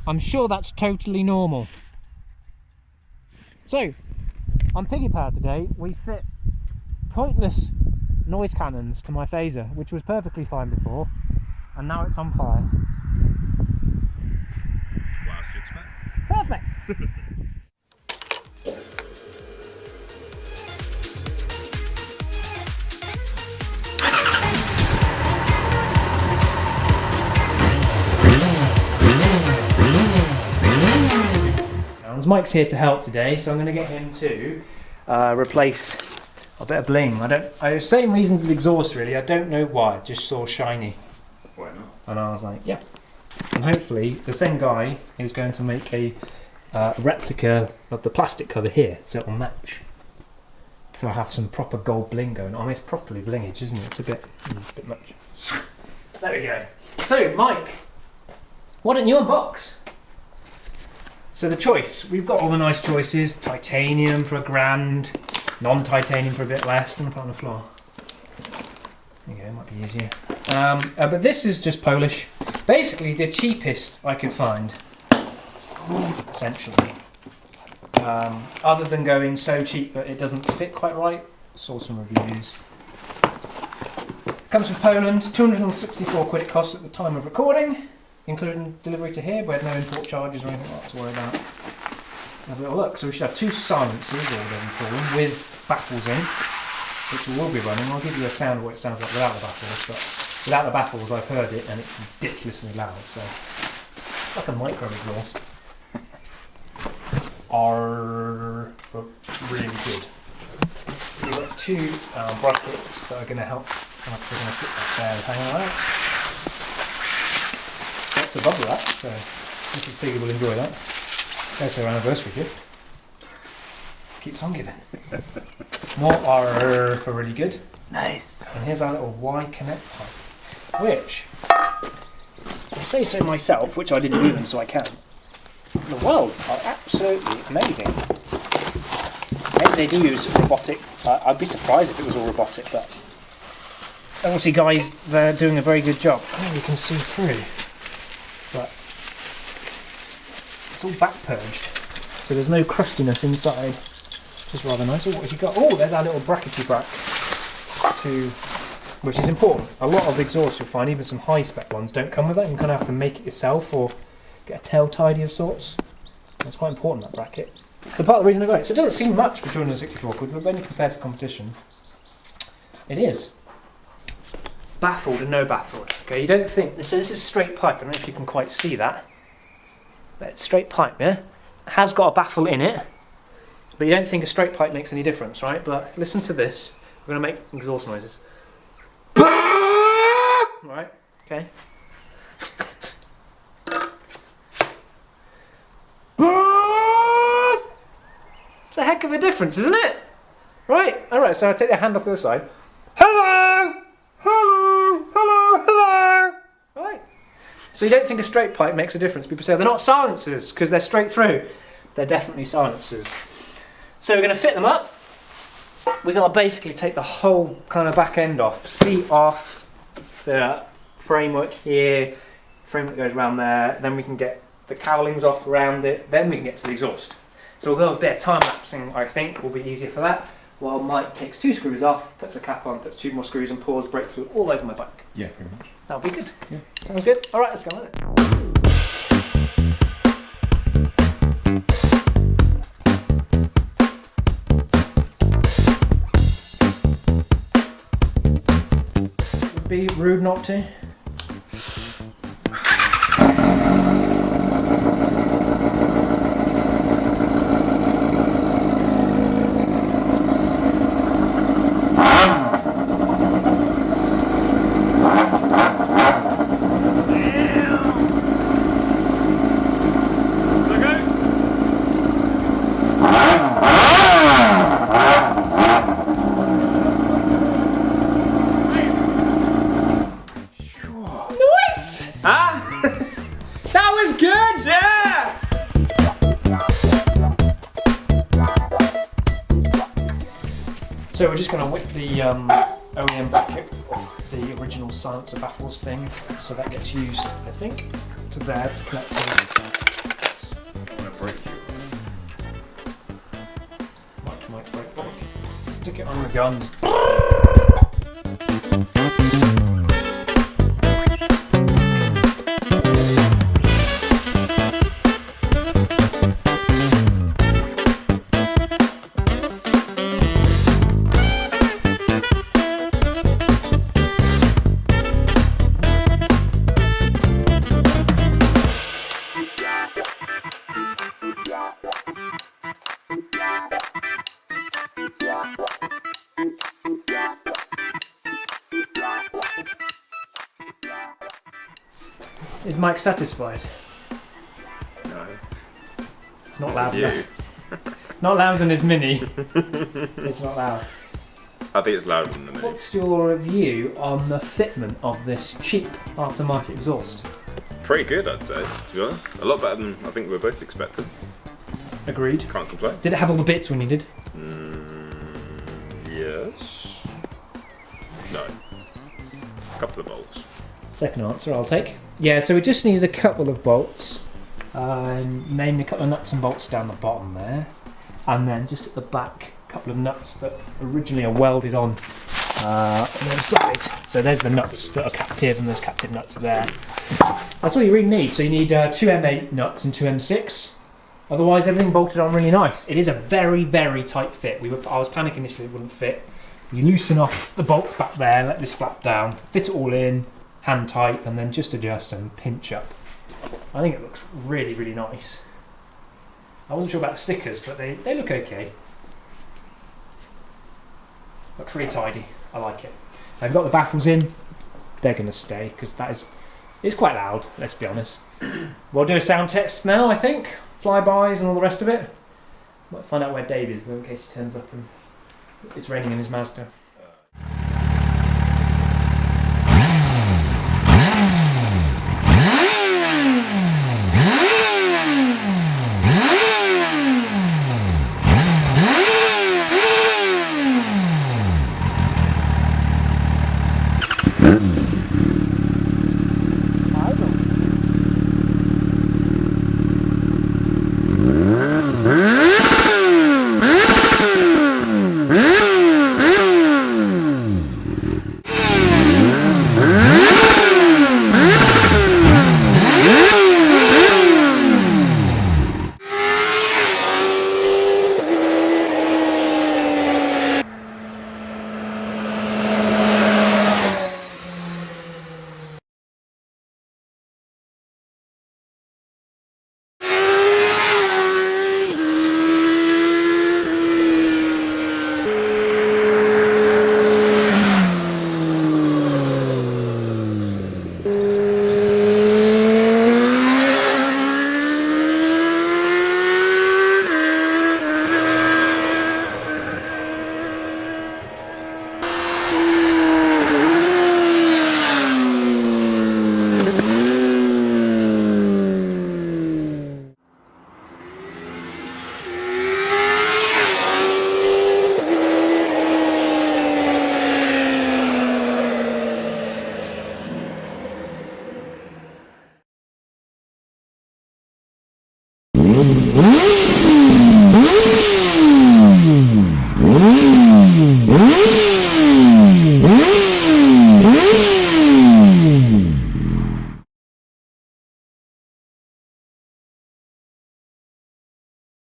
I'm sure that's totally normal. So, on Piggy Power today, we fit pointless noise cannons to my Fazer, which was perfectly fine before, and now it's on fire. What else do you expect? Perfect! Mike's here to help today, so I'm going to get him to replace a bit of bling. I same reasons as exhaust really. I don't know why. Just saw shiny. Why not? And I was like, yeah. And hopefully the same guy is going to make a replica of the plastic cover here, so it will match. So I have some proper gold bling going on. I mean, it's properly blingage, isn't it? It's a bit much. There we go. So Mike, why don't you unbox? So the choice, we've got all the nice choices. Titanium for $1,000, non-titanium for a bit less. I'm going to put it on the floor. There you go, might be easier. But this is just Polish. Basically the cheapest I could find, essentially. Other than going so cheap that it doesn't fit quite right. Saw some reviews. Comes from Poland, 264 quid it costs at the time of recording, including delivery to here. We had no import charges or anything like that to worry about. Let's have a little look. So we should have two silencers, or whatever you call them, with baffles in, which we will be running. I'll give you a sound of what it sounds like without the baffles, but without the baffles I've heard it and it's ridiculously loud, so it's like a micro exhaust. Are really good. We've got two brackets that are going to help. We're going to sit back there and hang out. That's a bubble wrap, so Mrs. Piggy will enjoy that. There's her anniversary gift. Keeps on giving. More are really good. Nice. And here's our little Y connect pipe, which, if I say so myself, which I didn't do them so I can, the welds are absolutely amazing. Maybe they do use robotic. I'd be surprised if it was all robotic, but obviously guys, they're doing a very good job. Oh, you can see through. But it's all back purged, so there's no crustiness inside, which is rather nice. Oh, what has he got? Oh, there's our little brackety brack, which is important. A lot of exhausts you'll find, even some high spec ones, don't come with that. You kind of have to make it yourself or get a tail tidy of sorts. That's quite important, that bracket. So part of the reason I got it. So it doesn't seem much for 264 quid, but when you compare to competition, it is. Baffled and no baffled. Okay, you don't think, so this is straight pipe, I don't know if you can quite see that. But it's straight pipe, yeah? It has got a baffle in it, but you don't think a straight pipe makes any difference, right? But listen to this, we're going to make exhaust noises. Right, okay. It's a heck of a difference, isn't it? Right, alright, so I'll take the hand off the other side. Hello! Hello! Hello! Hello! Right. So you don't think a straight pipe makes a difference. People say they're not silencers because they're straight through. They're definitely silencers. So we're going to fit them up. We're going to basically take the whole kind of back end off. Seat off, the framework here, framework goes around there, then we can get the cowlings off around it, then we can get to the exhaust. So we'll go a bit of time lapsing, I think, will be easier for that. While Mike takes two screws off, puts a cap on, puts two more screws and pours breakthrough all over my bike. Yeah, pretty much. That'll be good. Yeah. Sounds good. Alright, let's go on it. Would be rude not to. That was good! Yeah! So we're just going to whip the OEM bracket off the original silencer baffles thing, so that gets used, I think, to there to connect to Stick it on the guns. Is Mike satisfied? No. It's not loud You. enough. Not louder than his Mini. It's not loud. I think it's louder than the Mini. What's your review on the fitment of this cheap aftermarket exhaust? Pretty good, I'd say, to be honest. A lot better than I think we were both expecting. Agreed. Can't complain. Did it have all the bits we needed? Yes. No. A couple of bolts. Second answer I'll take. Yeah, so we just needed a couple of bolts. Namely a couple of nuts and bolts down the bottom there. And then just at the back, a couple of nuts that originally are welded on the other side. So there's the nuts that are captive and there's captive nuts there. That's all you really need. So you need two M8 nuts and two M6. Otherwise everything bolted on really nice. It is a very, very tight fit. I was panicking initially it wouldn't fit. You loosen off the bolts back there, let this flap down, fit it all in, hand tight, and then just adjust and pinch up. I think it looks really, really nice. I wasn't sure about the stickers, but they look okay. Looks really tidy. I like it. I've got the baffles in. They're going to stay because it's quite loud, let's be honest. We'll do a sound test now, I think. Flybys and all the rest of it. Might find out where Dave is though in case he turns up and it's raining in his Mazda.